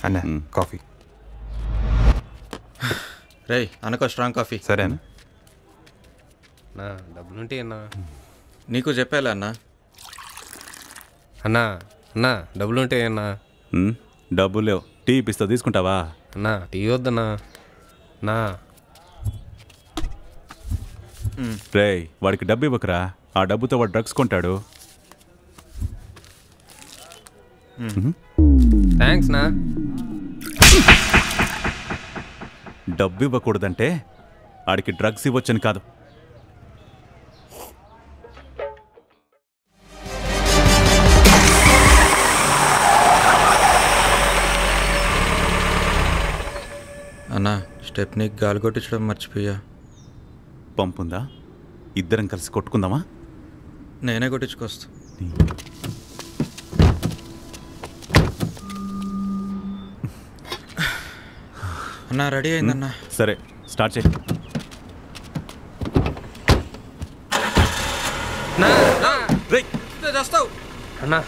అన్న కాఫీ. రే అనుకో strong coffee. సరేనా? నా డబ్బులుంటే అన్నా. నీకు చెప్పాలా అన్నా? అన్నా అన్నా డబ్బులుంటే అన్నా. డబ్బులు లేవు. టీ ఇప్పిస్తా, తీసుకుంటావా? అన్నా టీ వద్దన్నా. నా రే వాడికి డబ్బు ఇవ్వకరా, ఆ డబ్బుతో వాడు డ్రగ్స్ కొంటాడు. థ్యాంక్స్ నా. డబ్బు ఇవ్వకూడదంటే ఆడికి డ్రగ్స్ ఇవ్వచ్చని కాదు. అన్నా స్టెప్నీకి గాలి కొట్టించడం మర్చిపోయా. పంపుందా? ఇద్దరం కలిసి కొట్టుకుందామా? నేనే కొట్టించుకొస్తా. అన్నా రెడీ అయిందన్నా. సరే స్టార్ట్ చేయి. అన్నా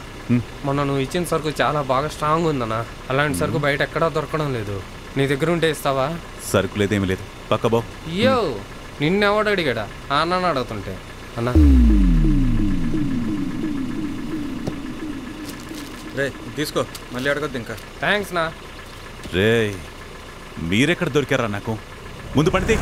మొన్న నువ్వు ఇచ్చిన సరుకు చాలా బాగా స్ట్రాంగ్ ఉందన్నా. అలాంటి సరుకు బయట ఎక్కడా దొరకడం లేదు. నీ దగ్గర ఉంటే ఇస్తావా? సరుకు లేదేమీ లేదు, పక్కబో. అయ్యో నిన్నెవడు అడిగాడా? అన్న అడుగుతుంటే. అన్నా రే తీసుకో, మళ్ళీ అడగద్దు ఇంకా. థ్యాంక్స్ నా. రే మీరెక్కడ దొరికారా నాకు? ముందు పడితే